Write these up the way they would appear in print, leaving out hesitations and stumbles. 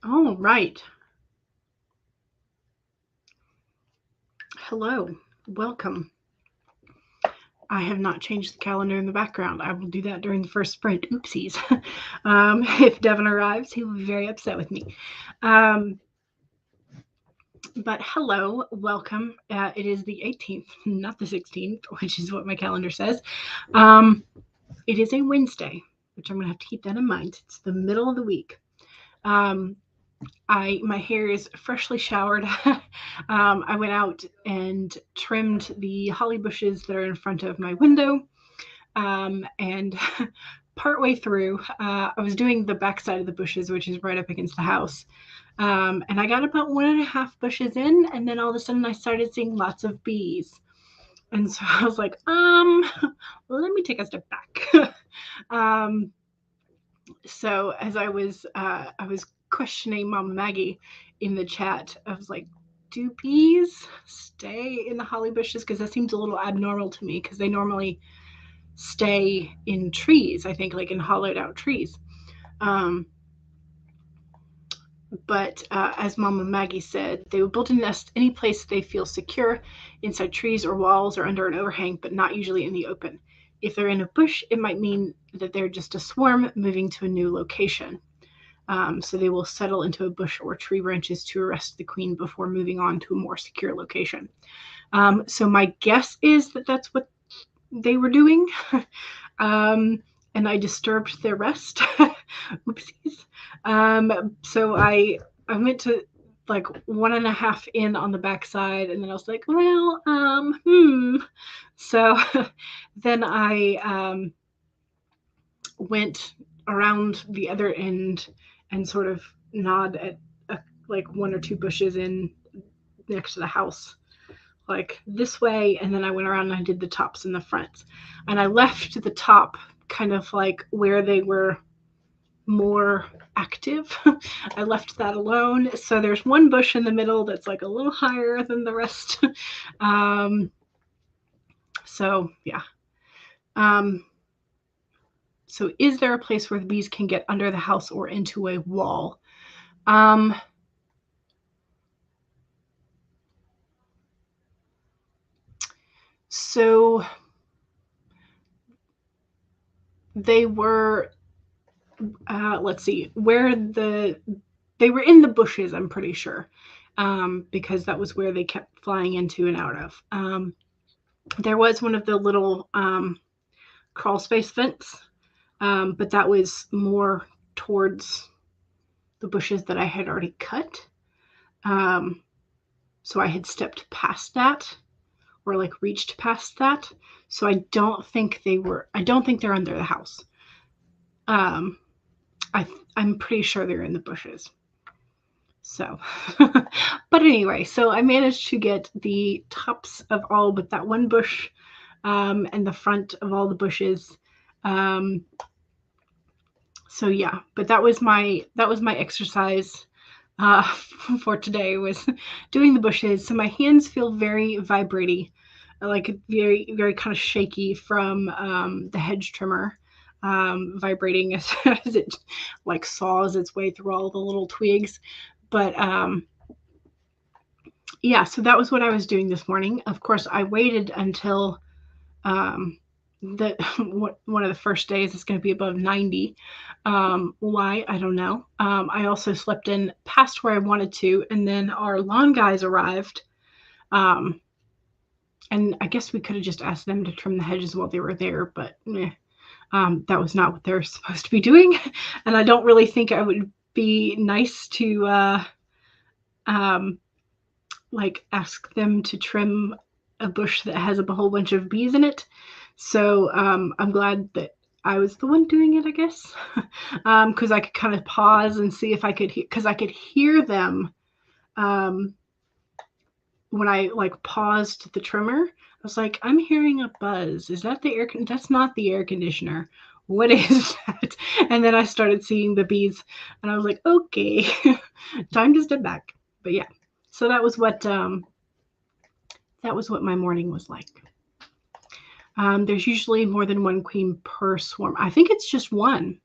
All right. Hello. Welcome. I have not changed the calendar in the background. I will do that during the first sprint. Oopsies. If Devin arrives, he will be very upset with me. But hello, welcome. It is the 18th, not the 16th, which is what my calendar says. It is a Wednesday, which I'm going to have to keep that in mind. It's the middle of the week. My hair is freshly showered. I went out and trimmed the holly bushes that are in front of my window. And partway through, I was doing the backside of the bushes, which is right up against the house. And I got about 1.5 bushes in, and then all of a sudden I started seeing lots of bees. And so I was like, let me take a step back. So as I was questioning Mama Maggie in the chat, I was like, do bees stay in the holly bushes? Because that seems a little abnormal to me, because they normally stay in trees, I think, like in hollowed out trees. But as Mama Maggie said, they will build a nest any place they feel secure, inside trees or walls or under an overhang, but not usually in the open. If they're in a bush, it might mean that they're just a swarm moving to a new location. So they will settle into a bush or tree branches to arrest the queen before moving on to a more secure location. So my guess is that that's what they were doing. And I disturbed their rest. Oopsies. So I went to like 1.5 in on the backside, and then I was like, well, So then I went around the other end and sort of nod at like 1 or 2 bushes in next to the house, like this way, and then I went around and I did the tops and the fronts, and I left the top kind of like where they were more active. I left that alone. So there's one bush in the middle that's like a little higher than the rest. So yeah. So is there a place where the bees can get under the house or into a wall? So they were, let's see, they were in the bushes, I'm pretty sure, because that was where they kept flying into and out of. There was one of the little crawl space vents, but that was more towards the bushes that I had already cut. So I had stepped past that, or like reached past that. So I don't think they're under the house. I'm pretty sure they're in the bushes. So, but anyway, so I managed to get the tops of all but that one bush, and the front of all the bushes. So yeah, but that was my exercise for today, was doing the bushes. So my hands feel very vibrating, like very, very kind of shaky from the hedge trimmer, vibrating as it like saws its way through all the little twigs. But yeah, so that was what I was doing this morning. Of course, I waited until one of the first days is going to be above 90. Why? I don't know. I also slept in past where I wanted to, and then our lawn guys arrived. And I guess we could have just asked them to trim the hedges while they were there, but that was not what they're supposed to be doing. And I don't really think I would be nice to like ask them to trim a bush that has a whole bunch of bees in it. So I'm glad that I was the one doing it, I guess, because I could kind of pause and see if I could, because I could hear them when I like paused the trimmer. I was like, I'm hearing a buzz. Is that the air? That's not the air conditioner. What is that? And then I started seeing the bees, and I was like, okay, time to step back. But yeah, so that was what my morning was like. There's usually more than one queen per swarm. I think it's just one.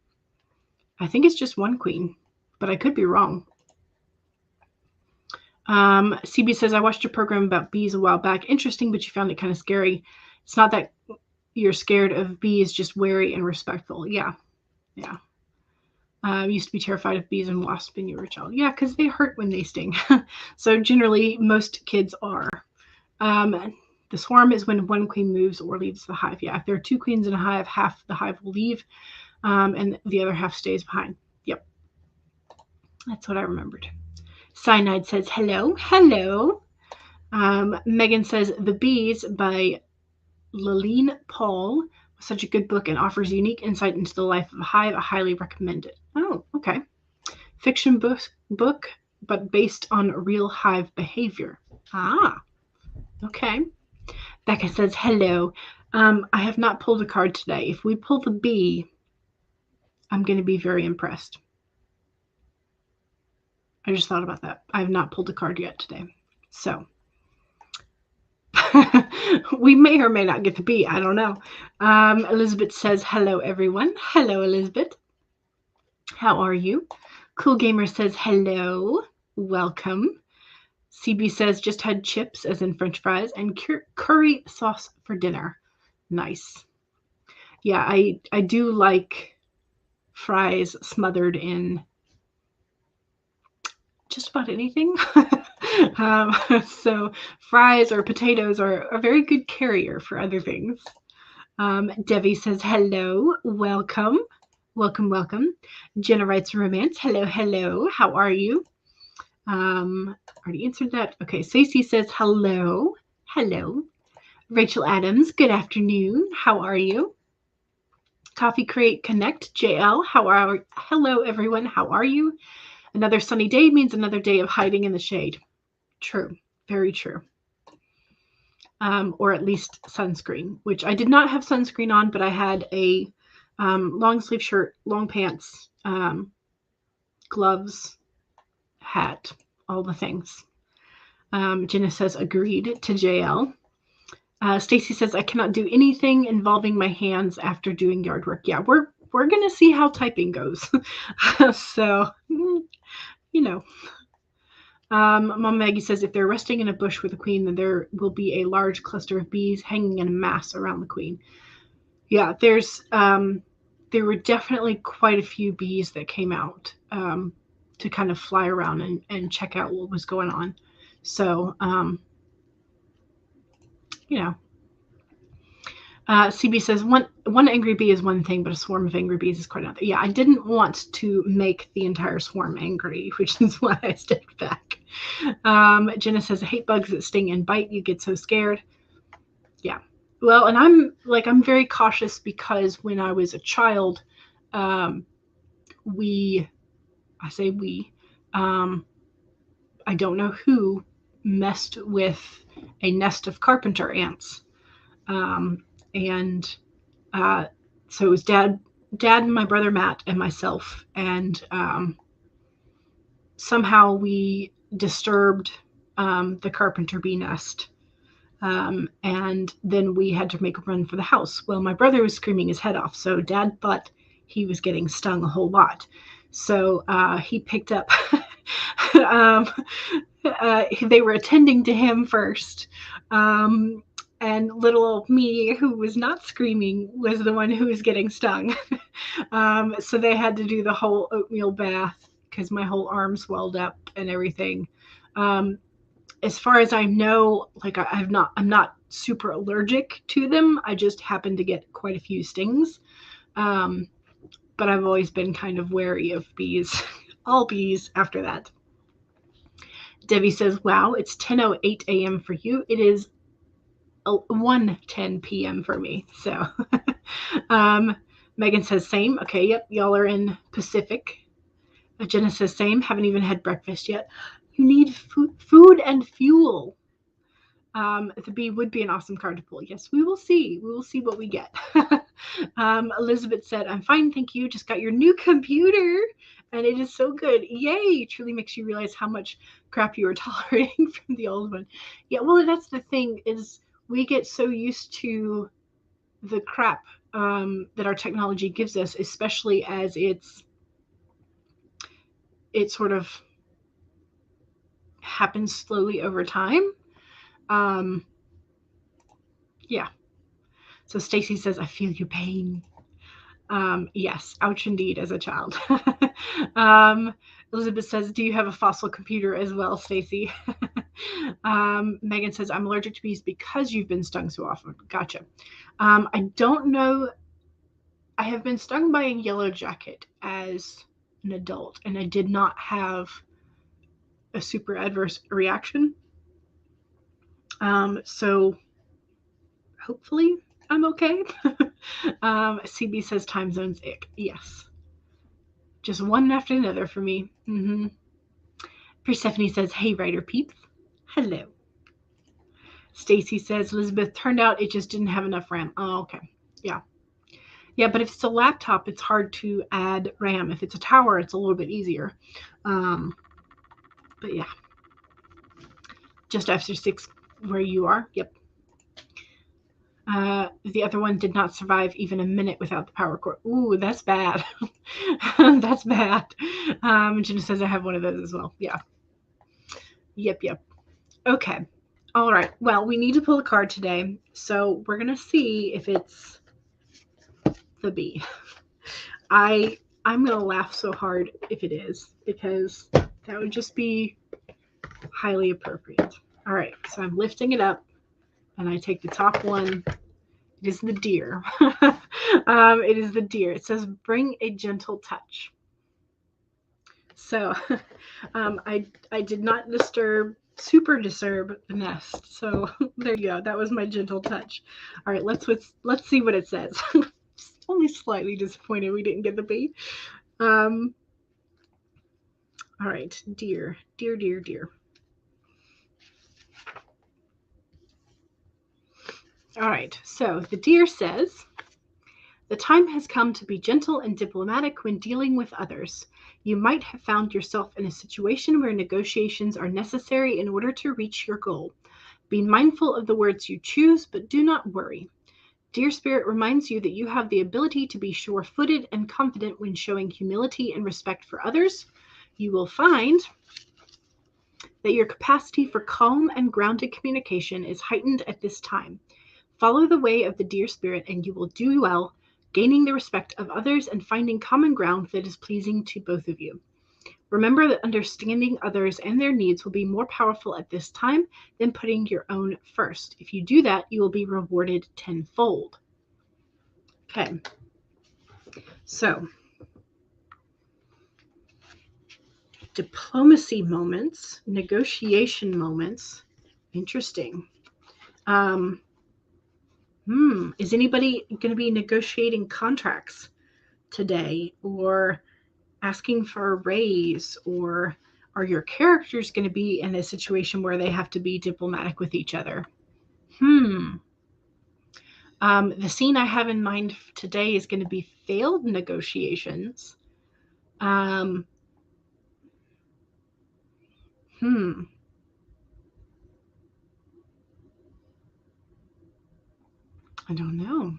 I think it's just one queen, but I could be wrong. CB says, I watched a program about bees a while back. Interesting, but you found it kind of scary. It's not that you're scared of bees, just wary and respectful. Yeah. Used to be terrified of bees and wasps when you were a child. Yeah, because they hurt when they sting. So generally, most kids are. The swarm is when one queen moves or leaves the hive. Yeah, if there are 2 queens in a hive, half the hive will leave, and the other half stays behind. Yep. That's what I remembered. Cyanide says, hello. Hello. Megan says, The Bees by Lynn Paul was such a good book and offers unique insight into the life of a hive. I highly recommend it. Oh, okay. Fiction book, but based on real hive behavior. Ah, okay. Becca says, hello. I have not pulled a card today. If we pull the bee, I'm going to be very impressed. I just thought about that. I have not pulled a card yet today. So we may or may not get the bee. I don't know. Elizabeth says, hello, everyone. Hello, Elizabeth. How are you? Cool Gamer says, hello. Welcome. CB says, just had chips, as in French fries, and curry sauce for dinner. Nice. Yeah, I do like fries smothered in just about anything. So fries or potatoes are a very good carrier for other things. Devi says, hello, welcome. Welcome. Jenna writes romance. Hello. How are you? Already answered that. Okay, Stacey says, hello. Rachel Adams, good afternoon. How are you? Coffee Create Connect, JL, hello everyone, how are you? Another sunny day means another day of hiding in the shade. True, very true. Or at least sunscreen, which I did not have sunscreen on, but I had a long sleeve shirt, long pants, gloves, hat, all the things. Jenna says, agreed to JL. Stacy says, I cannot do anything involving my hands after doing yard work. Yeah, we're going to see how typing goes. So, you know. Mom Maggie says, if they're resting in a bush with a queen, then there will be a large cluster of bees hanging in a mass around the queen. Yeah, there were definitely quite a few bees that came out to kind of fly around and check out what was going on. So, you know. CB says, one angry bee is one thing, but a swarm of angry bees is quite another. Yeah, I didn't want to make the entire swarm angry, which is why I stepped back. Jenna says, I hate bugs that sting and bite. You get so scared. Yeah. Well, and I'm very cautious because when I was a child, I don't know who messed with a nest of carpenter ants. And so it was dad and my brother Matt and myself, and somehow we disturbed the carpenter bee nest, and then we had to make a run for the house. Well, my brother was screaming his head off, so Dad thought he was getting stung a whole lot, so he picked up they were attending to him first, and little old me, who was not screaming, was the one who was getting stung. So they had to do the whole oatmeal bath because my whole arm swelled up and everything. As far as I know, like I'm not super allergic to them. I just happen to get quite a few stings. But I've always been kind of wary of bees, all bees after that. Debbie says, wow, it's 10:08 a.m. for you. It is 1:10 p.m. for me. So Megan says, same. Okay, yep, y'all are in Pacific. Jenna says, same. Haven't even had breakfast yet. You need food and fuel. The bee would be an awesome card to pull. Yes, we will see. We will see what we get. Elizabeth said, I'm fine, thank you. Just got your new computer, and it is so good. Yay! Truly makes you realize how much crap you were tolerating from the old one. Yeah, well, that's the thing, is we get so used to the crap that our technology gives us, especially as it's sort of happens slowly over time. Yeah. So Stacy says, I feel your pain. Yes, ouch indeed as a child. Elizabeth says, do you have a fossil computer as well, Stacy? Megan says, I'm allergic to bees because you've been stung so often. Gotcha. I don't know. I have been stung by a yellow jacket as an adult, and I did not have a super adverse reaction. So hopefully I'm okay. CB says time zones ick. Yes. Just one after another for me. Mm-hmm. Persephone says, hey, writer peeps. Hello. Stacy says, Elizabeth, turned out it just didn't have enough RAM. Oh, okay. Yeah. Yeah, but if it's a laptop, it's hard to add RAM. If it's a tower, it's a little bit easier. But yeah. Just after 6 where you are. Yep. The other one did not survive even a minute without the power cord. Ooh, that's bad. That's bad. Jenna says I have one of those as well. Yeah. Yep. Okay. All right. Well, we need to pull a card today. So we're going to see if it's the bee. I'm going to laugh so hard if it is, because that would just be highly appropriate. All right. So I'm lifting it up and I take the top one. It is the deer. It is the deer. It says, bring a gentle touch. So I did not super disturb the nest. So there you go. That was my gentle touch. All right, let's see what it says. Only slightly disappointed we didn't get the bee. All right, deer. All right, so the deer says, the time has come to be gentle and diplomatic when dealing with others. You might have found yourself in a situation where negotiations are necessary in order to reach your goal. Be mindful of the words you choose, but do not worry. Deer Spirit reminds you that you have the ability to be sure-footed and confident when showing humility and respect for others. You will find that your capacity for calm and grounded communication is heightened at this time. Follow the way of the Deer Spirit and you will do well, gaining the respect of others and finding common ground that is pleasing to both of you. Remember that understanding others and their needs will be more powerful at this time than putting your own first. If you do that, you will be rewarded tenfold. Okay. So, diplomacy moments, negotiation moments. Interesting. Is anybody going to be negotiating contracts today, or asking for a raise, or are your characters going to be in a situation where they have to be diplomatic with each other? The scene I have in mind today is going to be failed negotiations. I don't know.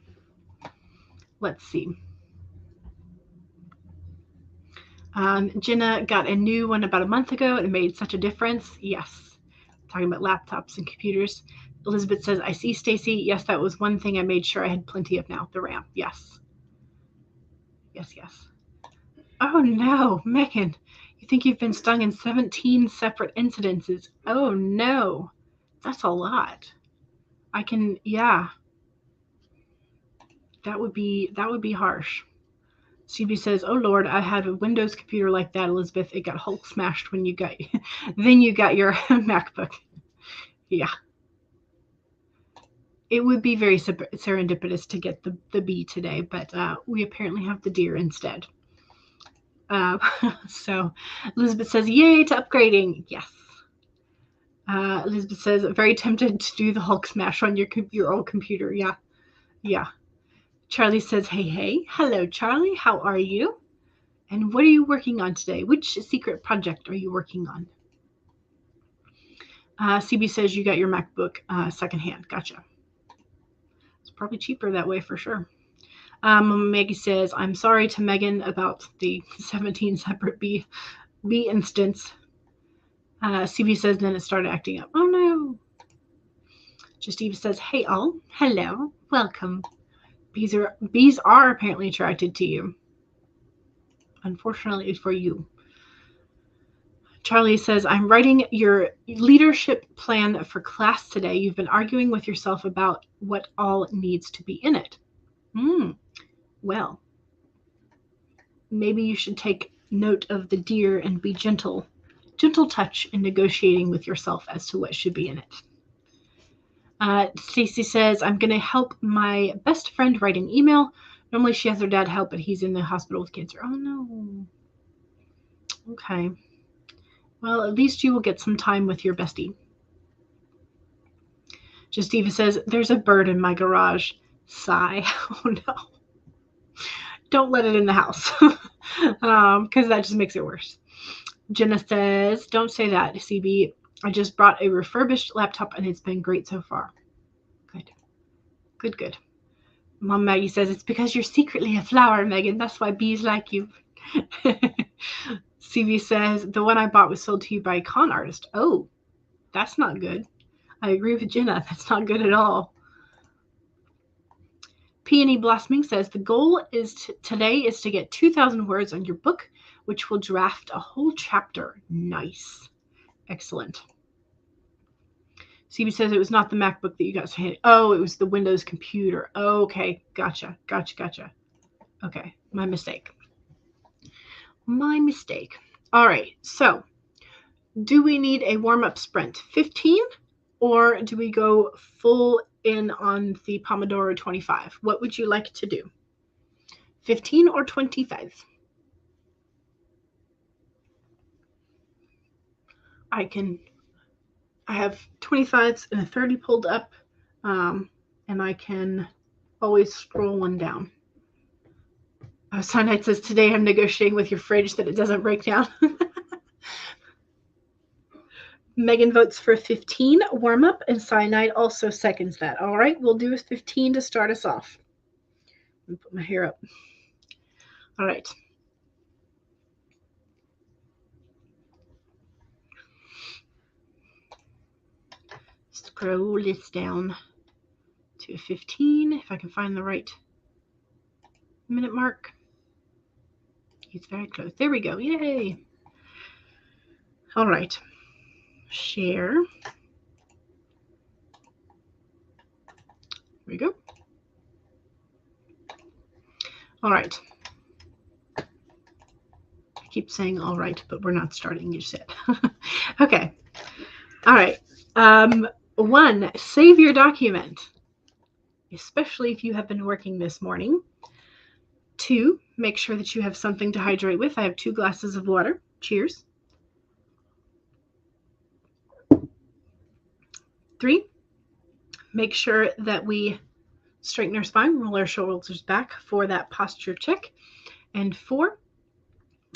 Let's see. Jenna got a new one about a month ago and it made such a difference. Yes. Talking about laptops and computers. Elizabeth says, I see, Stacy. Yes, that was one thing I made sure I had plenty of now. The RAM. Yes. Oh no, Megan. You think you've been stung in 17 separate incidences. Oh no. That's a lot. Yeah. That would be harsh. CB says, oh Lord, I had a Windows computer like that, Elizabeth. It got Hulk smashed when you got then you got your MacBook. Yeah. It would be very serendipitous to get the bee today, but we apparently have the deer instead. So Elizabeth says, yay to upgrading. Yes. Elizabeth says, very tempted to do the Hulk smash on your old computer. Yeah. Charlie says, hey. Hello, Charlie. How are you? And what are you working on today? Which secret project are you working on? CB says you got your MacBook secondhand. Gotcha. It's probably cheaper that way for sure. Maggie says, I'm sorry to Megan about the 17 separate bee instance. CB says, then it started acting up. Oh no. Justiva says, hey all, hello, welcome. Bees are apparently attracted to you. Unfortunately for you. Charlie says, I'm writing your leadership plan for class today. You've been arguing with yourself about what all needs to be in it. Well, maybe you should take note of the deer and be gentle. Gentle touch in negotiating with yourself as to what should be in it. Stacy says, I'm going to help my best friend write an email. Normally she has her dad help, but he's in the hospital with cancer. Oh, no. Okay. Well, at least you will get some time with your bestie. Justiva says, there's a bird in my garage. Sigh. Oh, no. Don't let it in the house because that just makes it worse. Jenna says, don't say that, CB. I just brought a refurbished laptop and it's been great so far. Good. Mom Maggie says, it's because you're secretly a flower, Megan. That's why bees like you. CB says, the one I bought was sold to you by a con artist. Oh, that's not good. I agree with Jenna. That's not good at all. Peony Blossoming says, the goal today is to get 2,000 words on your book, which will draft a whole chapter. Nice. Excellent. CB says it was not the MacBook that you got handed. Oh, it was the Windows computer. Okay, gotcha. Okay, my mistake. All right, so do we need a warm-up sprint? 15? Or do we go full in on the Pomodoro 25? What would you like to do? 15 or 25? I have 25s and a 30 pulled up, and I can always scroll one down. Sunlight says, today I'm negotiating with your fridge that it doesn't break down. Megan votes for 15 warm-up, and Cyanide also seconds that. All right, we'll do a 15 to start us off. Let me put my hair up. All right. Scroll this down to 15, if I can find the right minute mark. It's very close. There we go. Yay. All right. Share. Here we go. All right. I keep saying all right, but we're not starting just yet. Okay. All right. 1, save your document, especially if you have been working this morning. 2, make sure that you have something to hydrate with. I have 2 glasses of water. Cheers. 3, make sure that we straighten our spine, roll our shoulders back for that posture check. And 4,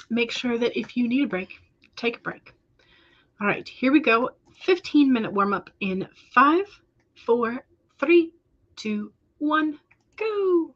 make sure that if you need a break, take a break. All right, here we go. 15-minute warm-up in 5, 4, 3, 2, 1, go.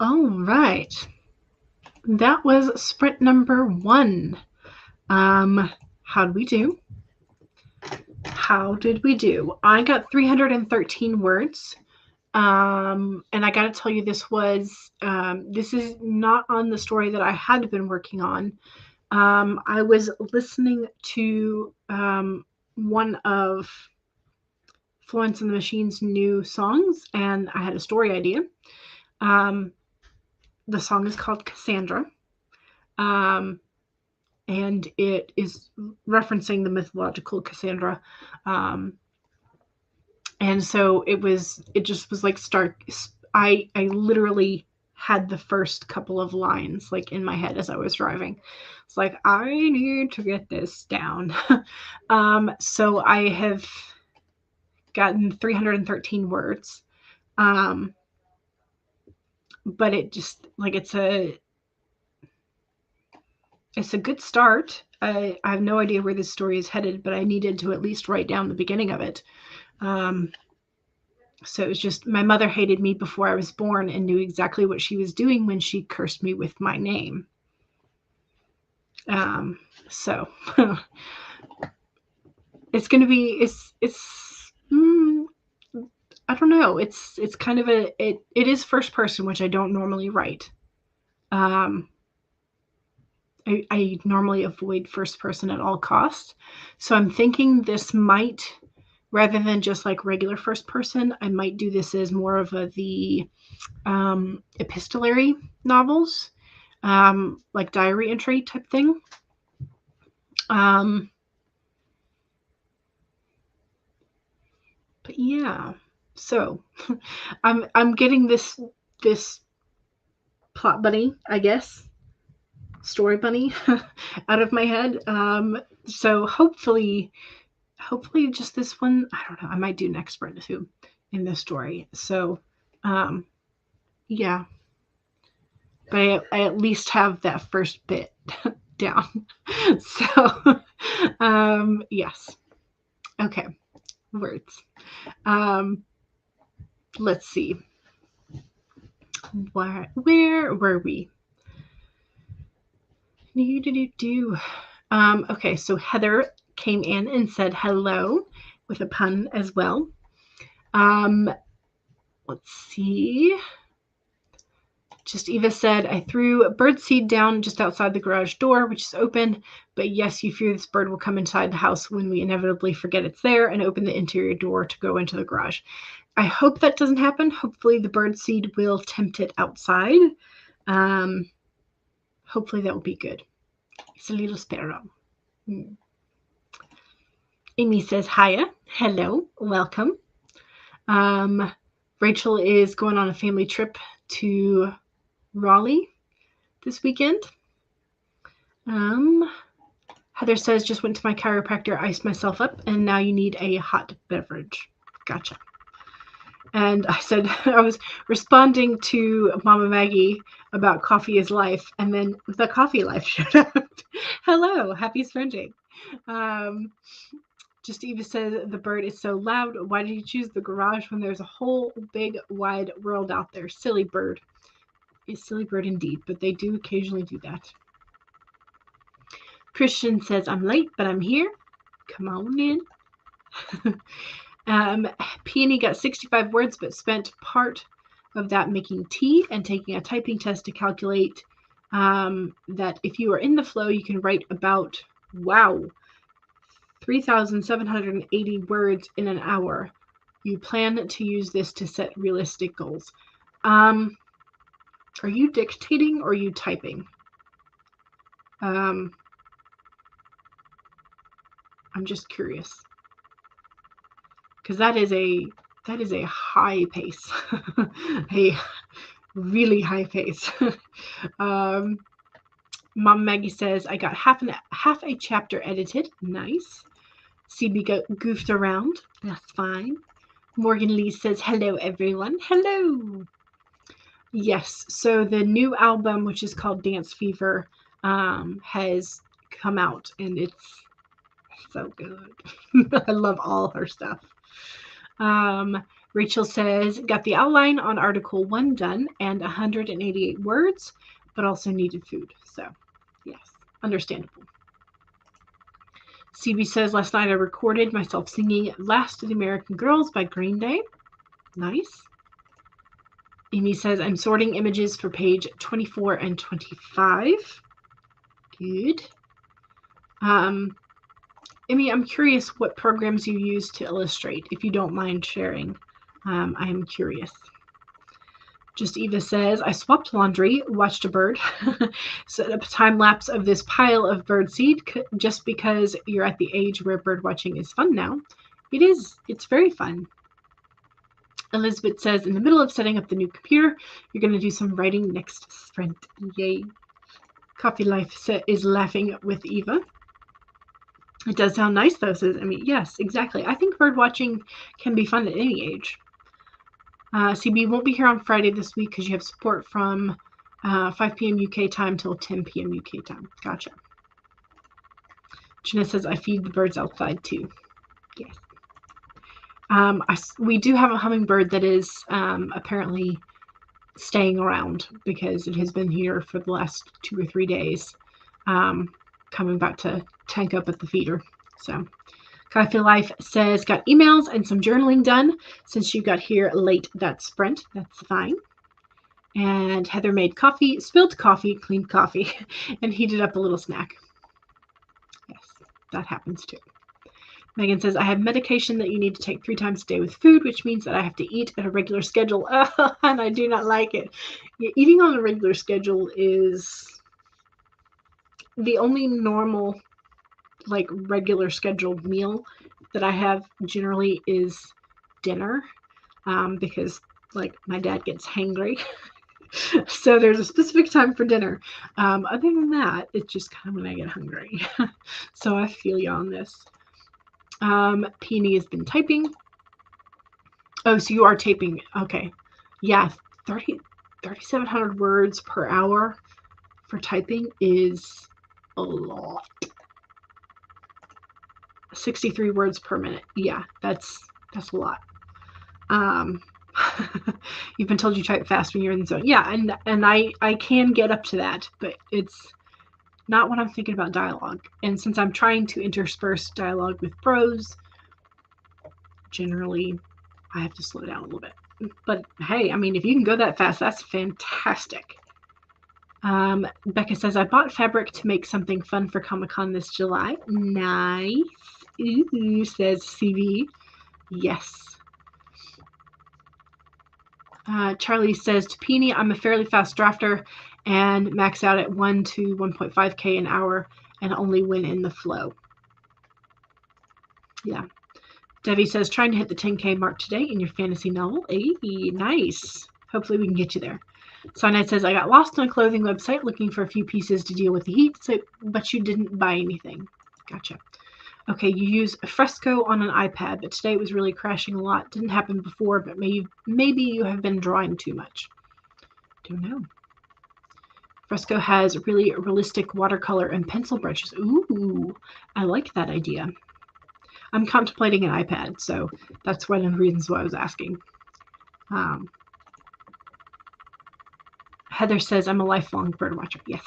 All right. That was sprint number 1. How did we do? How did we do? I got 313 words. And I got to tell you, this is not on the story that I had been working on. I was listening to one of Florence and the Machine's new songs, and I had a story idea. The song is called Cassandra, and it is referencing the mythological Cassandra. And so it just was like I literally had the first couple of lines like in my head as I was driving. It's like, I need to get this down. So I have gotten 313 words. But it just like it's a good start. I have no idea where this story is headed, but I needed to at least write down the beginning of it. So it was just, my mother hated me before I was born and knew exactly what she was doing when she cursed me with my name. So it's going to be, I don't know. It's kind of it is first person, which I don't normally write. I normally avoid first person at all costs. So I'm thinking this might, rather than just like regular first person, I might do this as more of the epistolary novels, like diary entry type thing. But yeah, so I'm getting this plot bunny, I guess, story bunny out of my head. So hopefully just this one, I don't know, I might do next sprint too in this story. So yeah, but I at least have that first bit down. So yes. Okay, words. Let's see. Where were we? Okay, so Heather came in and said hello with a pun as well. Let's see. Just Eva said, I threw a bird seed down just outside the garage door, which is open. But yes, you fear this bird will come inside the house when we inevitably forget it's there and open the interior door to go into the garage. I hope that doesn't happen. Hopefully the bird seed will tempt it outside. Hopefully that will be good. It's a little sparrow. Amy says, hiya. Hello. Welcome. Rachel is going on a family trip to Raleigh this weekend. Heather says, just went to my chiropractor, iced myself up, and now you need a hot beverage. Gotcha. And I said, I was responding to Mama Maggie about coffee is life, and then the coffee life showed up. Hello, happy spending. Just Eva says, the bird is so loud. Why did you choose the garage when there's a whole big wide world out there? Silly bird. A silly bird indeed, but they do occasionally do that. Christian says, I'm late, but I'm here. Come on in. Peony got 65 words, but spent part of that making tea and taking a typing test to calculate that if you are in the flow, you can write about, 3,780 words in an hour. You plan to use this to set realistic goals. Are you dictating or are you typing? I'm just curious, because that is a high pace, a really high pace. Mom Maggie says, I got half a chapter edited. Nice. CB goofed around. That's fine. Morgan Lee says, hello, everyone. Hello. Yes, so the new album, which is called Dance Fever, has come out, and it's so good. I love all her stuff. Rachel says, got the outline on Article 1 done and 188 words, but also needed food. So, yes, understandable. CB says, last night I recorded myself singing Last of the American Girls by Green Day. Nice. Amy says, I'm sorting images for page 24 and 25. Good. Amy, I'm curious what programs you use to illustrate, if you don't mind sharing. I am curious. Just Eva says, I swapped laundry, watched a bird, set up a time lapse of this pile of bird seed just because you're at the age where bird watching is fun now. It is. It's very fun. Elizabeth says, in the middle of setting up the new computer, you're going to do some writing next sprint. Yay. Coffee Life is laughing with Eva. It does sound nice, though, says Emmy. Yes, exactly. I think bird watching can be fun at any age. CB won't be here on Friday this week because you have support from 5 p.m. UK time till 10 p.m. UK time. Gotcha. Jenna says, I feed the birds outside too. Yes. We do have a hummingbird that is apparently staying around because it has been here for the last 2 or 3 days, coming back to tank up at the feeder. So, Coffee Life says, got emails and some journaling done since you got here late that sprint. That's fine. And Heather made coffee, spilled coffee, cleaned coffee, and heated up a little snack. Yes, that happens too. Megan says, I have medication that you need to take 3 times a day with food, which means that I have to eat at a regular schedule. And I do not like it. Eating on a regular schedule is the only normal, like, regular scheduled meal that I have generally is dinner, because, like, my dad gets hangry. So there's a specific time for dinner. Other than that, it's just kind of when I get hungry. So I feel you on this. Peony has been typing. Oh, so you are typing. Okay. Yeah, 3,700 words per hour for typing is a lot. 63 words per minute. Yeah, that's a lot. You've been told you type fast when you're in the zone. Yeah, and I can get up to that, but it's not when I'm thinking about dialogue. And since I'm trying to intersperse dialogue with prose, generally I have to slow down a little bit. But hey, I mean, if you can go that fast, that's fantastic. Becca says, I bought fabric to make something fun for Comic-Con this July. Nice. Ooh, says CV. Yes. Charlie says, to Peony, I'm a fairly fast drafter and max out at 1 to 1.5K an hour and only when in the flow. Yeah. Debbie says, trying to hit the 10K mark today in your fantasy novel. Hey, nice. Hopefully we can get you there. Sonnet says, I got lost on a clothing website looking for a few pieces to deal with the heat, but you didn't buy anything. Gotcha. Okay, you use a Fresco on an iPad, but today it was really crashing a lot. Didn't happen before, but maybe you have been drawing too much. Don't know. Fresco has really realistic watercolor and pencil brushes. Ooh, I like that idea. I'm contemplating an iPad, so that's one of the reasons why I was asking. Heather says, I'm a lifelong bird watcher. Yes.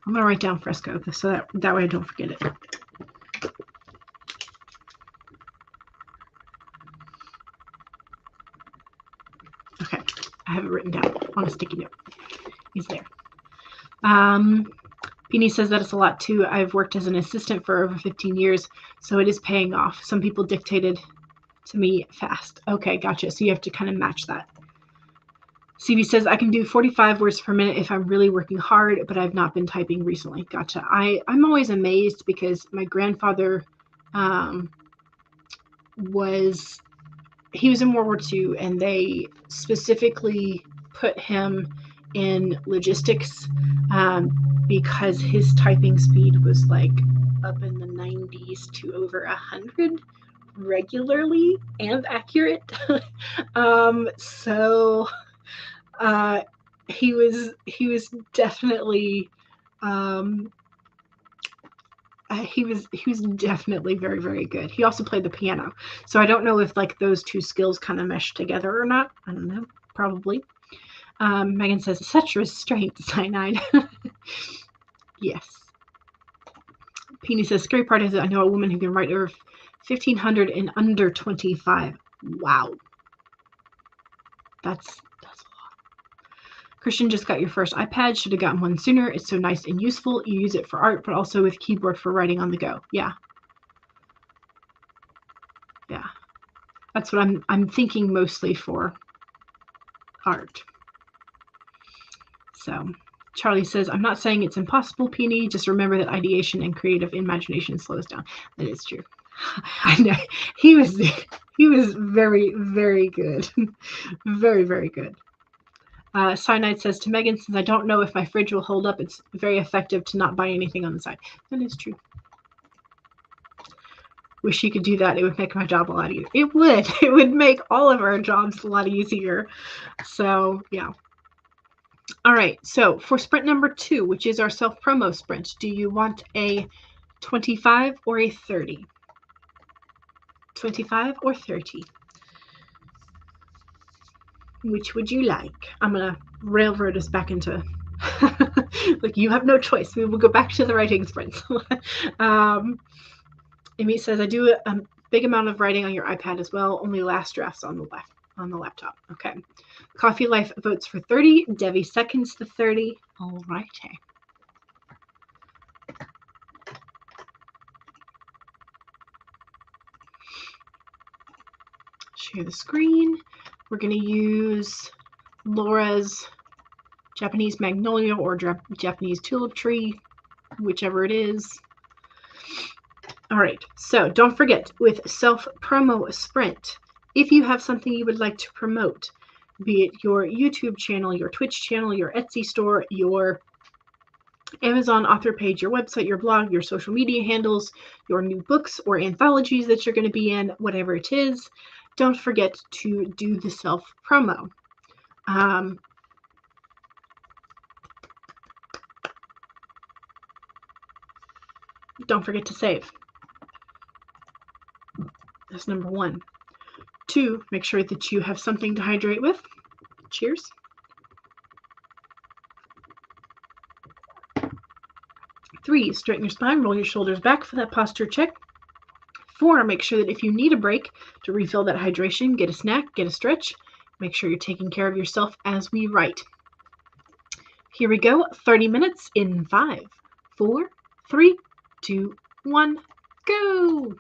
I'm going to write down Fresco so that way I don't forget it. Okay. I have it written down on a sticky note. He's there. Peony says that it's a lot too. I've worked as an assistant for over 15 years, so it is paying off. Some people dictated to me fast. Okay, gotcha. So you have to kind of match that. CV says, I can do 45 words per minute if I'm really working hard, but I've not been typing recently. Gotcha. I'm always amazed because my grandfather was in World War II, and they specifically put him in logistics because his typing speed was like up in the 90s to over 100 regularly and accurate. So he was definitely he was definitely very, very good. He also played the piano, so I don't know if like those two skills kind of mesh together or not. I don't know. Probably. Megan says such restraint, cyanide. Yes. Peony says scary part is that I know a woman who can write over 1,500 in under 25. Wow. That's a lot. Christian just got your first iPad. Should have gotten one sooner. It's so nice and useful. You use it for art, but also with keyboard for writing on the go. Yeah. Yeah. That's what I'm thinking mostly for art. So Charlie says, I'm not saying it's impossible, Peony. Just remember that ideation and creative imagination slows down. That is true. I know. He was very, very good. Very, very good. Cyanide says to Megan, since I don't know if my fridge will hold up, it's very effective to not buy anything on the side. That is true. Wish you could do that. It would make my job a lot easier. It would. It would make all of our jobs a lot easier. So, yeah. All right. So, for sprint number 2, which is our self-promo sprint, do you want a 25 or a 30? 25 or 30? Which would you like? I'm going to railroad us back into... like, you have no choice. We will go back to the writing sprints. Amy says, I do a big amount of writing on your iPad as well. Only last drafts on the laptop. Okay. Coffee Life votes for 30. Devi seconds the 30. All righty. Share the screen. We're going to use Laura's Japanese Magnolia or Japanese Tulip Tree, whichever it is. All right, so don't forget, with self-promo sprint, if you have something you would like to promote, be it your YouTube channel, your Twitch channel, your Etsy store, your Amazon author page, your website, your blog, your social media handles, your new books or anthologies that you're going to be in, whatever it is, don't forget to do the self-promo. Don't forget to save. That's number 1. 2, make sure that you have something to hydrate with. Cheers. 3, straighten your spine, roll your shoulders back for that posture check. 4, make sure that if you need a break to refill that hydration, get a snack, get a stretch. Make sure you're taking care of yourself as we write. Here we go, 30 minutes in 5, 4, 3, 2, 1, go!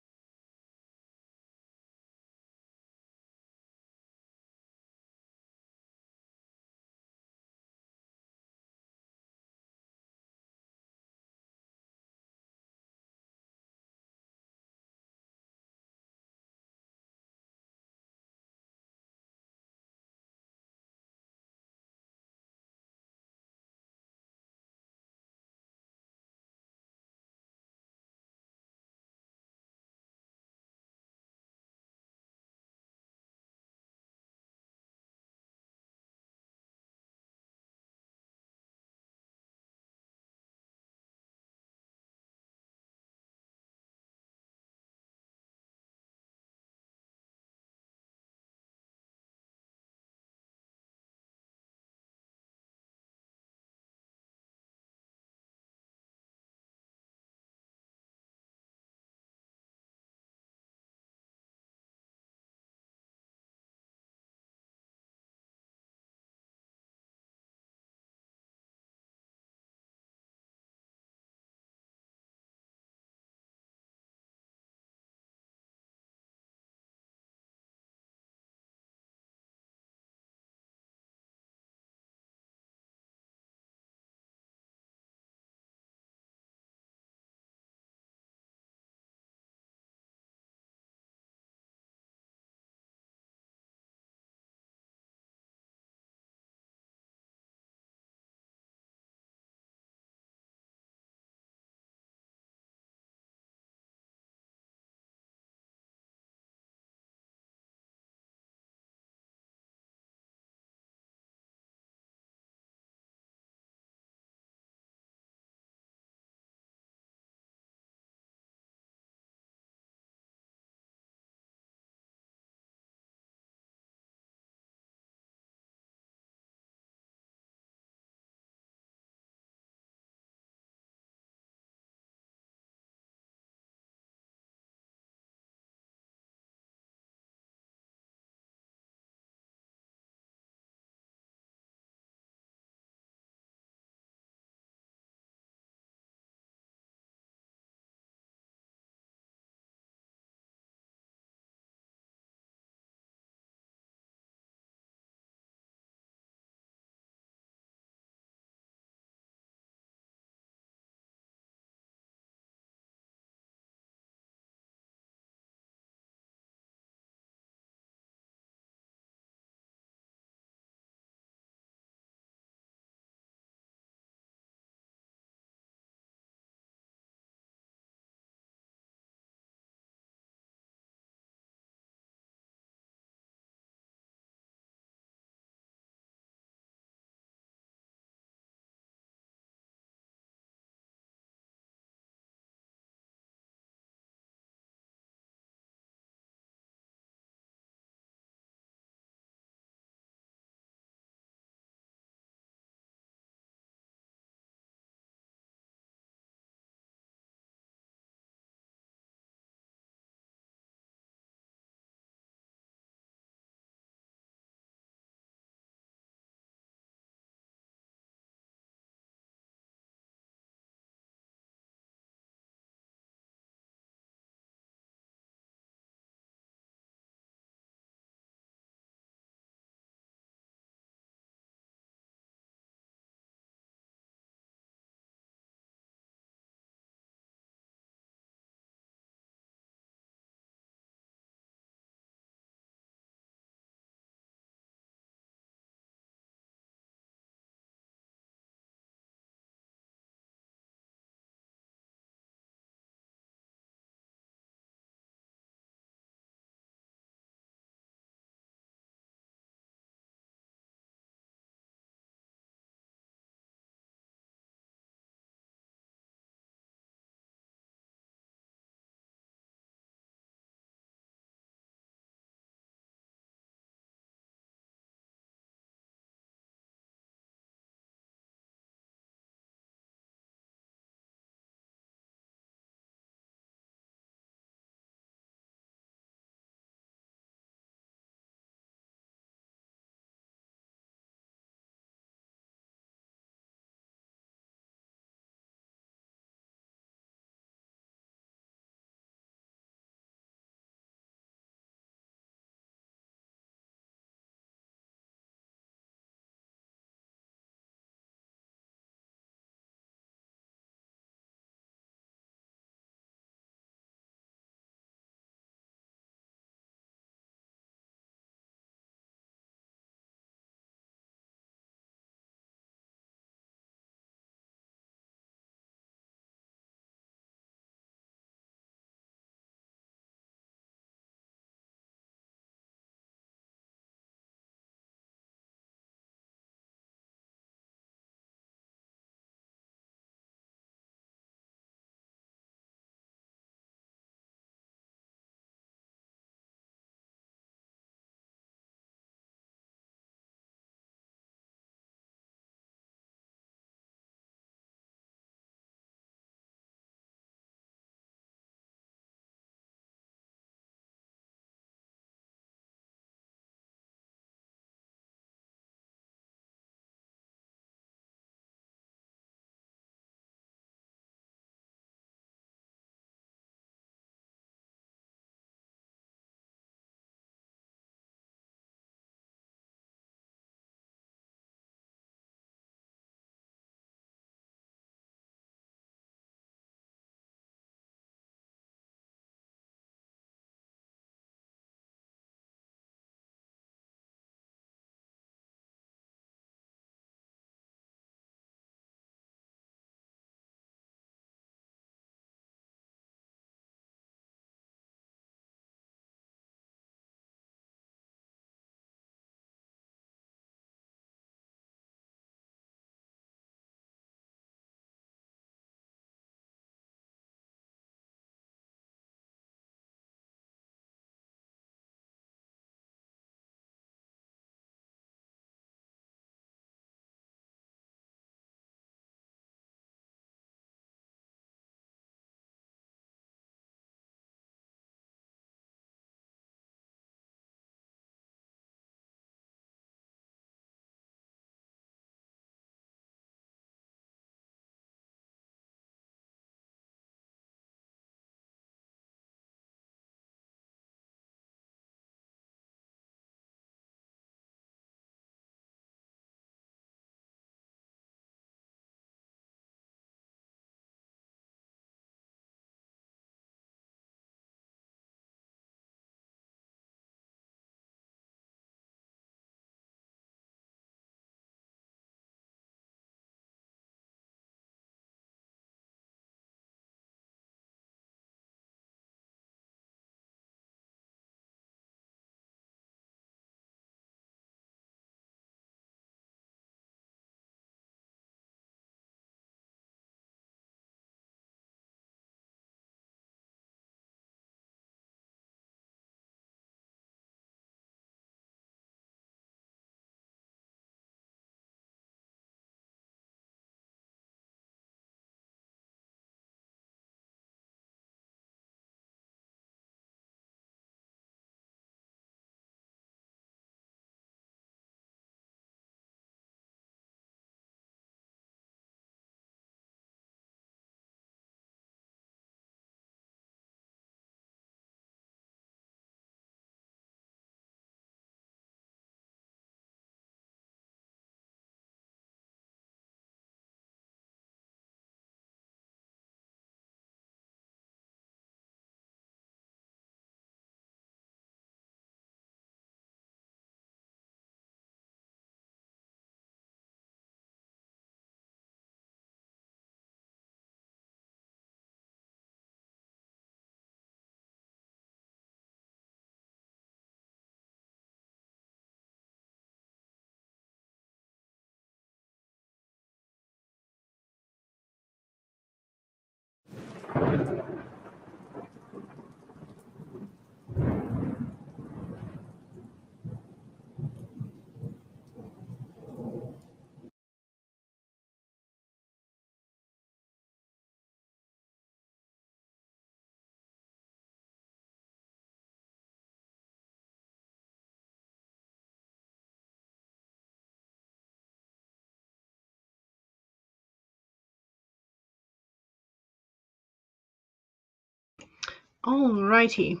All righty.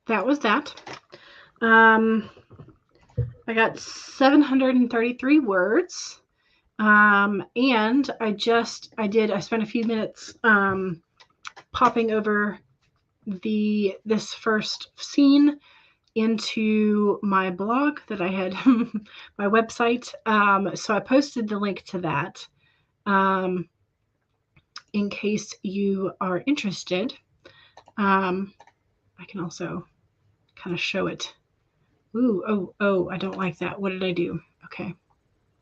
That was that. I got 733 words. And I spent a few minutes popping over this first scene into my blog that I had, my website. So I posted the link to that in case you are interested. I can also kind of show it. Ooh, oh, I don't like that. What did I do? Okay.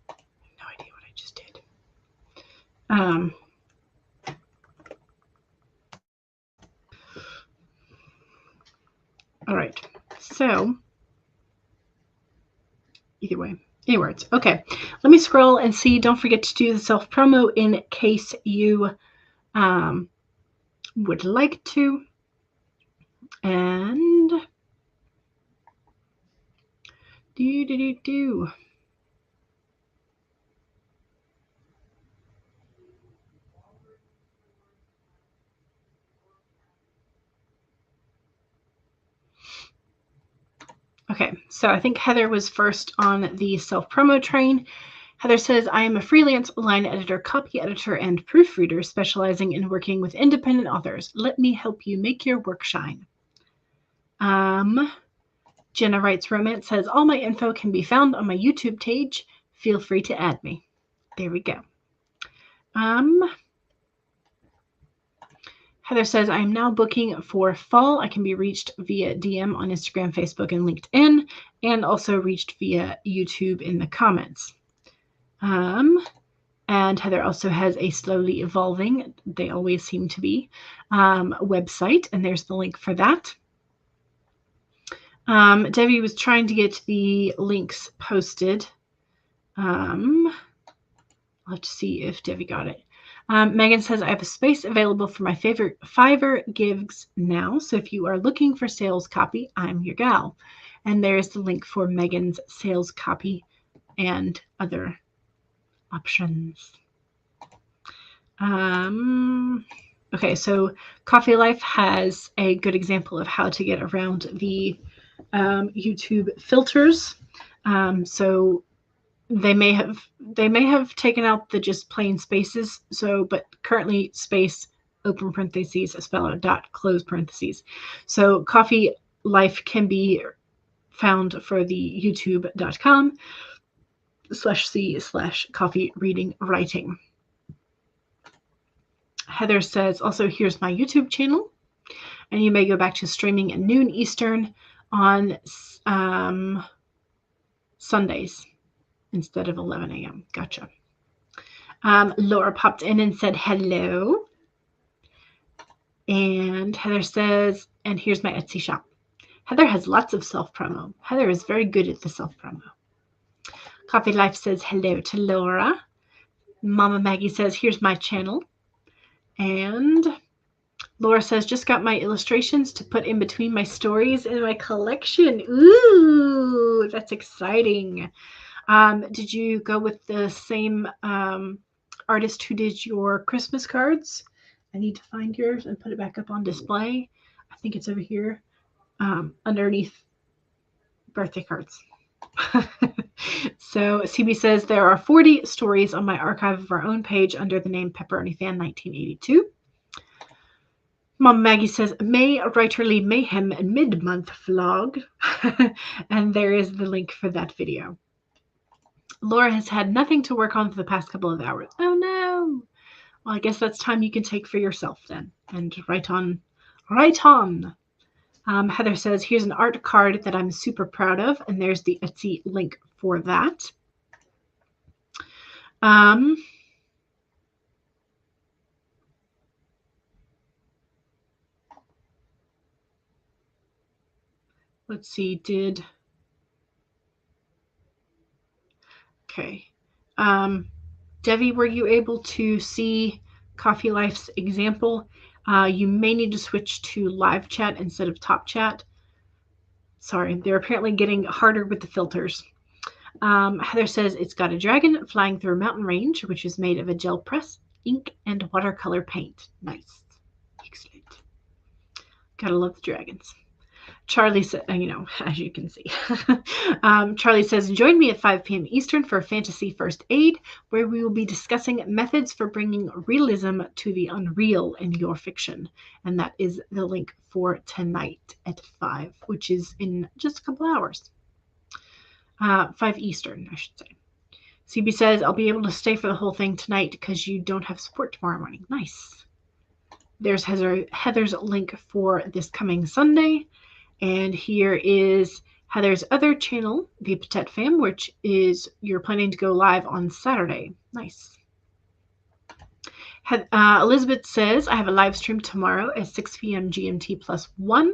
I have no idea what I just did. All right. So either way, any words. Okay. Let me scroll and see. Don't forget to do the self-promo in case you would like to. And do. Okay, so I think Heather was first on the self-promo train. Heather says, I am a freelance line editor, copy editor, and proofreader specializing in working with independent authors. Let me help you make your work shine. Jenna Writes Romance says, all my info can be found on my YouTube page. Feel free to add me. There we go. Heather says, I am now booking for fall. I can be reached via DM on Instagram, Facebook, and LinkedIn, and also reached via YouTube in the comments. And Heather also has a slowly evolving, they always seem to be, website, and there's the link for that. Debbie was trying to get the links posted. I'll have to see if Debbie got it. Megan says, I have a space available for my favorite Fiverr gigs now. So if you are looking for sales copy, I'm your gal. And there's the link for Megan's sales copy and other options. Okay, so Coffee Life has a good example of how to get around the YouTube filters. So they may have taken out the just plain spaces. So, but currently space, open parentheses, spell out dot, close parentheses. So Coffee Life can be found for the youtube.com/c/coffee reading writing. Heather says, also, here's my YouTube channel. And you may go back to streaming at noon Eastern on Sundays instead of 11 a.m. Gotcha. Laura popped in and said hello. And Heather says, and here's my Etsy shop. Heather has lots of self-promo. Heather is very good at the self-promo. Coffee Life says hello to Laura. Mama Maggie says, here's my channel. And Laura says, just got my illustrations to put in between my stories in my collection. Ooh, that's exciting. Did you go with the same artist who did your Christmas cards? I need to find yours and put it back up on display. I think it's over here underneath birthday cards. So CB says, there are 40 stories on my Archive of Our Own page under the name Pepperoni Fan 1982. Mom Maggie says, May Writerly Mayhem mid-month vlog. And there is the link for that video. Laura has had nothing to work on for the past couple of hours. Oh no. Well, I guess that's time you can take for yourself then. And write on. Heather says, here's an art card that I'm super proud of. And there's the Etsy link for that. let's see, okay. Devi, were you able to see Coffee Life's example? You may need to switch to live chat instead of top chat. Sorry, they're apparently getting harder with the filters. Heather says it's got a dragon flying through a mountain range, which is made of a gel press, ink, and watercolor paint. Nice. Excellent. Gotta love the dragons. Charlie said, as you can see. Charlie says, join me at 5 p.m. Eastern for Fantasy First Aid, where we will be discussing methods for bringing realism to the unreal in your fiction. And that is the link for tonight at 5, which is in just a couple hours. 5 Eastern, I should say. CB says, I'll be able to stay for the whole thing tonight because you don't have support tomorrow morning. Nice. There's Heather's link for this coming Sunday. And here is Heather's other channel, the Patet Fam, which is you're planning to go live on Saturday. Nice. Elizabeth says, I have a live stream tomorrow at 6 p.m. GMT +1.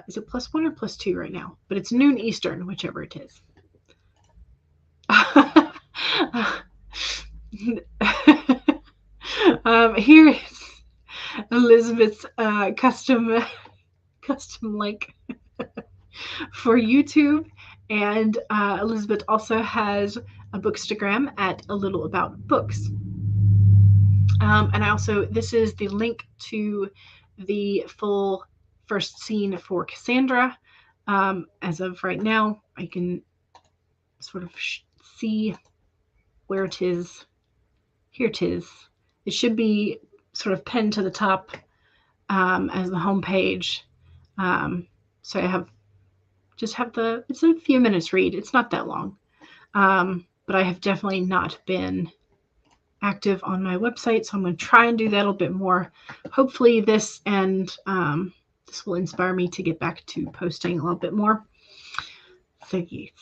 Is it +1 or +2 right now? But it's noon Eastern, whichever it is. Here is Elizabeth's custom link for YouTube, and Elizabeth also has a bookstagram at A Little About Books. And I also, this is the link to the full first scene for Cassandra. As of right now, I can sort of see where it is. Here it is. It should be sort of pinned to the top as the home page. So I it's a few minutes read. It's not that long. But I have definitely not been active on my website, so I'm going to try and do that a little bit more. Hopefully this will inspire me to get back to posting a little bit more. So yes.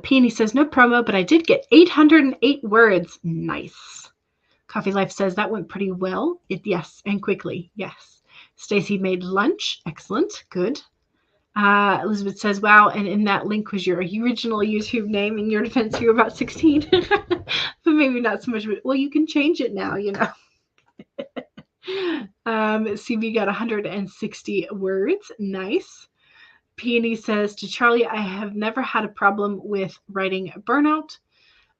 Peony says, no promo, but I did get 808 words. Nice. Coffee Life says that went pretty well. Yes, and quickly. Yes. Stacy made lunch. Excellent. Good. Elizabeth says, wow, and in that link was your original YouTube name. In your defense, you were about 16. But maybe not so much. Well, you can change it now, CB got 160 words. Nice. Peony says, to Charlie, I have never had a problem with writing burnout.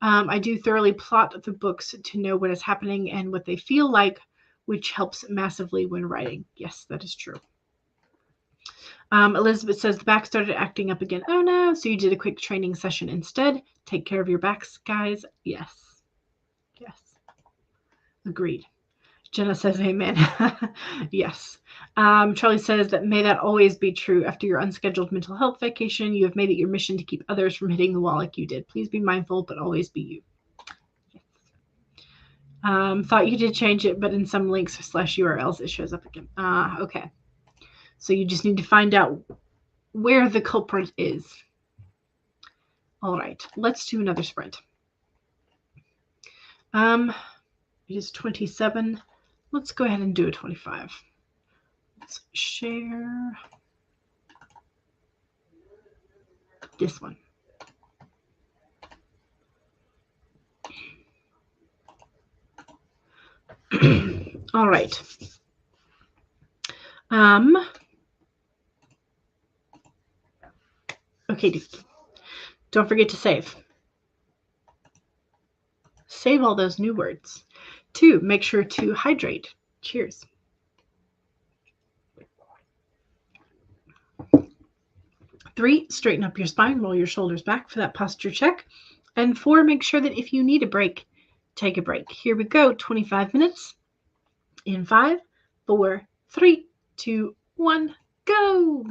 I do thoroughly plot the books to know what is happening and what they feel like, which helps massively when writing. Yes, that is true. Elizabeth says the back started acting up again. Oh no, so you did a quick training session instead. Take care of your backs, guys. Yes. Yes. Agreed. Jenna says amen. Yes. Charlie says that may that always be true. After your unscheduled mental health vacation, you have made it your mission to keep others from hitting the wall like you did. Please be mindful, but always be you. Yes. Thought you did change it, but in some links / URLs, it shows up again. Okay. So you just need to find out where the culprit is. All right, let's do another spread. It is 27. Let's go ahead and do a 25. Let's share this one. All right. Okay, don't forget to save. Save all those new words. 2, make sure to hydrate. Cheers. 3, straighten up your spine, roll your shoulders back for that posture check. And 4, make sure that if you need a break, take a break. Here we go, 25 minutes. In 5, 4, 3, 2, 1, go.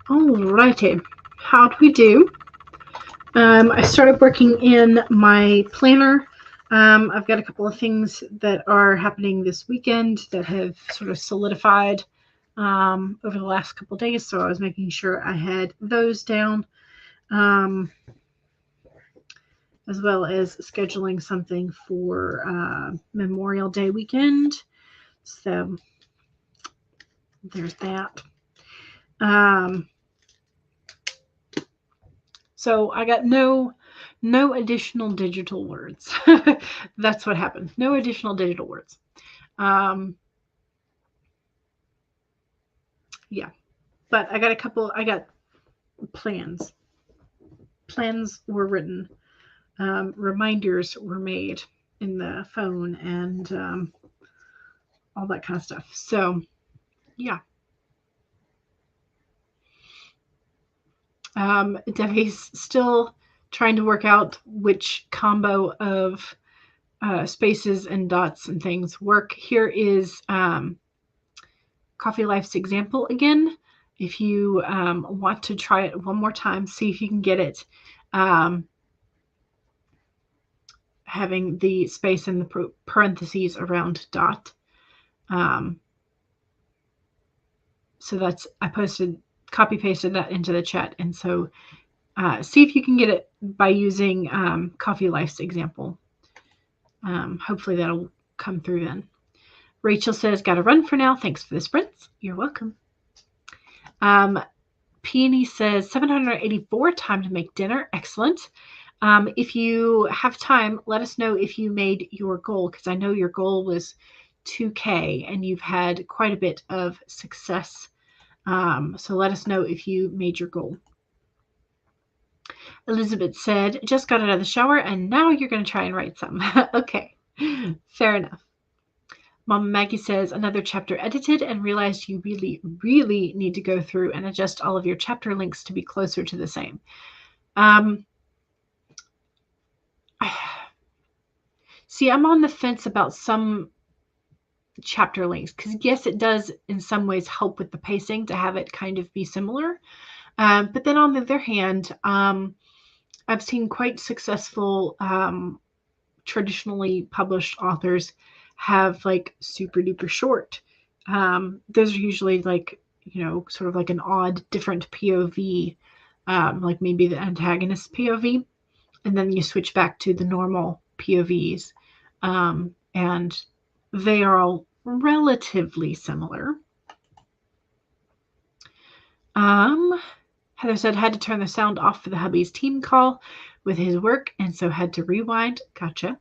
Alrighty, how'd we do? I started working in my planner. I've got a couple of things that are happening this weekend that have sort of solidified over the last couple of days, so I was making sure I had those down, as well as scheduling something for Memorial Day weekend. So there's that. So I got no additional digital words. That's what happened. No additional digital words. Yeah, but I got plans. Plans were written. Reminders were made in the phone and all that kind of stuff. So yeah. Debbie's still trying to work out which combo of spaces and dots and things work. Here is Coffee Life's example again. If you want to try it one more time, see if you can get it. Having the space in the parentheses around dot. So that's, I copy pasted that into the chat. And so see if you can get it by using Coffee Life's example. Hopefully that'll come through then. Rachel says, got to run for now. Thanks for the sprints. You're welcome. Peony says, 784, time to make dinner. Excellent. If you have time, let us know if you made your goal, because I know your goal was 2K and you've had quite a bit of success. So let us know if you made your goal. Elizabeth said, just got out of the shower and now you're going to try and write something. Okay, fair enough. Mama Maggie says, another chapter edited and realized you really, really need to go through and adjust all of your chapter links to be closer to the same. See, I'm on the fence about some chapter links because yes, it does in some ways help with the pacing to have it kind of be similar. But then on the other hand, I've seen quite successful traditionally published authors have like super duper short. Those are usually like, you know, sort of like an odd different POV, like maybe the antagonist POV, and then you switch back to the normal POVs, and they are all relatively similar. Heather said, had to turn the sound off for the hubby's team call with his work, and so had to rewind. Gotcha.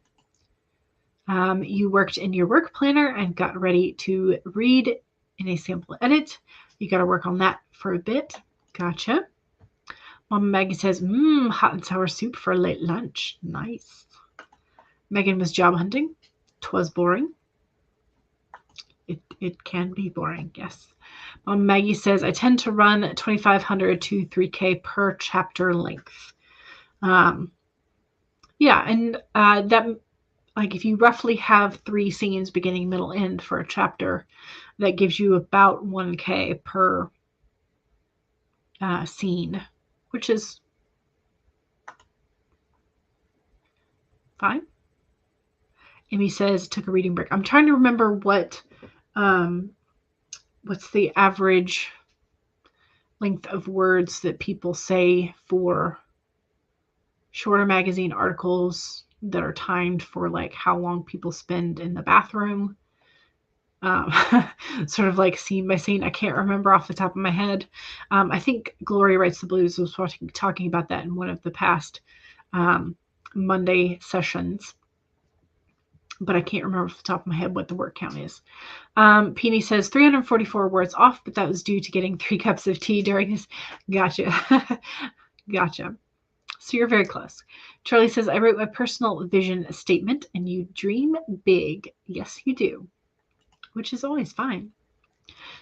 You worked in your work planner and got ready to read in a sample edit. You got to work on that for a bit. Gotcha. Mama Maggie says, hot and sour soup for a late lunch. Nice. Megan was job hunting. 'Twas boring. It can be boring, yes. Maggie says, I tend to run 2,500 to 3K per chapter length. Yeah, and that, like, if you roughly have 3 scenes, beginning, middle, end for a chapter, that gives you about 1K per scene, which is fine. Amy says, took a reading break. I'm trying to remember what's the average length of words that people say for shorter magazine articles that are timed for like how long people spend in the bathroom. Sort of like scene by scene. I can't remember off the top of my head. I think Glory Writes the Blues was talking about that in one of the past Monday sessions, but I can't remember off the top of my head what the word count is. Peony says 344 words off, but that was due to getting 3 cups of tea during this. Gotcha. Gotcha. So you're very close. Charlie says, I wrote my personal vision statement and you dream big. Yes, you do, which is always fine.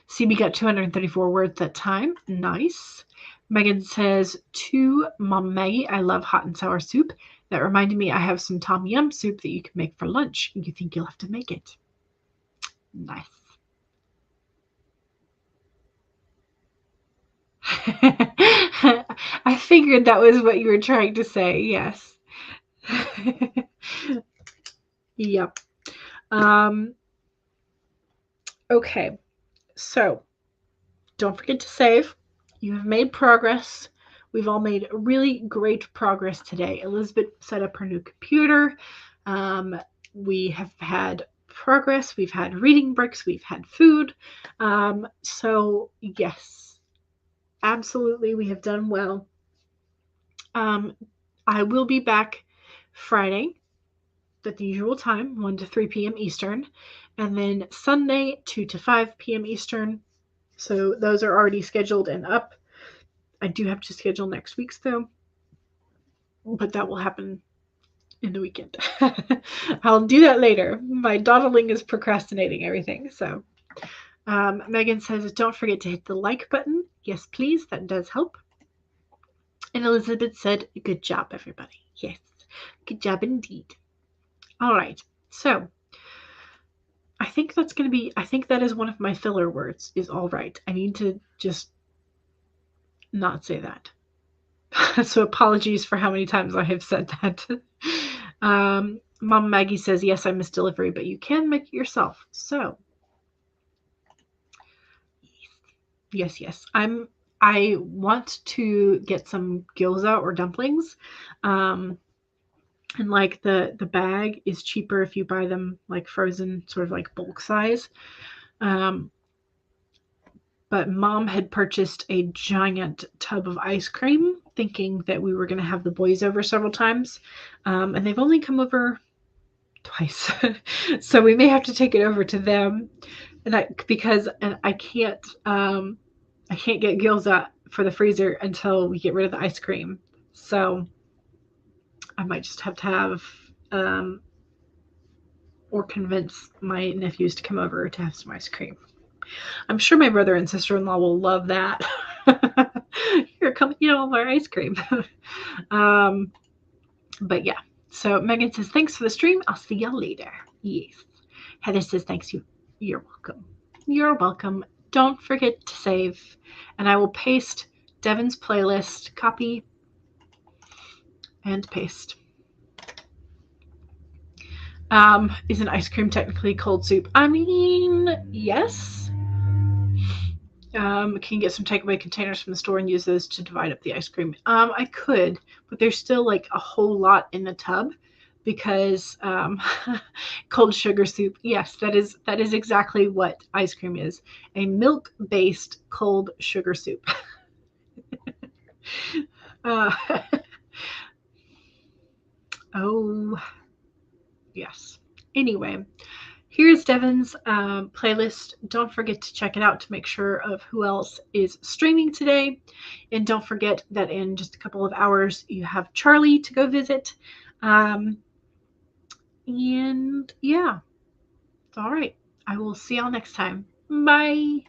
CB got 234 words that time. Nice. Megan says, to Mom Maggie, I love hot and sour soup. That reminded me I have some Tom Yum soup that you can make for lunch. You think you'll have to make it. Nice. I figured that was what you were trying to say. Yes. Yep. Okay. So don't forget to save. You have made progress. We've all made really great progress today. Elizabeth set up her new computer. We have had progress. We've had reading breaks. We've had food. So yes, absolutely, we have done well. I will be back Friday at the usual time, 1 to 3 p.m. Eastern, and then Sunday, 2 to 5 p.m. Eastern. So those are already scheduled and up. I do have to schedule next week's, though, but that will happen in the weekend. I'll do that later. My dawdling is procrastinating everything. So Megan says, don't forget to hit the like button. Yes, please. That does help. And Elizabeth said, good job, everybody. Yes, good job indeed. All right. So I think that's going to be, I think that is one of my filler words, is all right. I need to just not say that. So apologies for how many times I have said that. Mom Maggie says, yes, I missed delivery, but you can make it yourself. So yes. I want to get some gyoza or dumplings. And like the bag is cheaper if you buy them like frozen, sort of like bulk size. But Mom had purchased a giant tub of ice cream, thinking that we were going to have the boys over several times. And they've only come over twice. So we may have to take it over to them. And I can't get gyoza for the freezer until we get rid of the ice cream. So I might just have to have or convince my nephews to come over to have some ice cream. I'm sure my brother and sister-in-law will love that. Here, come eat all of our ice cream. But yeah. So Megan says, thanks for the stream. I'll see y'all later. Yes. Heather says, thanks. You're welcome. You're welcome. Don't forget to save. And I will paste Devin's playlist, copy, and paste. Isn't ice cream technically cold soup? I mean, yes. Can you get some takeaway containers from the store and use those to divide up the ice cream? I could, but there's still like a whole lot in the tub because cold sugar soup. Yes, that is exactly what ice cream is. A milk-based cold sugar soup. Oh, yes. Anyway, here's Devin's playlist. Don't forget to check it out to make sure of who else is streaming today. And don't forget that in just a couple of hours, you have Charlie to go visit. And yeah, all right. I will see y'all next time. Bye.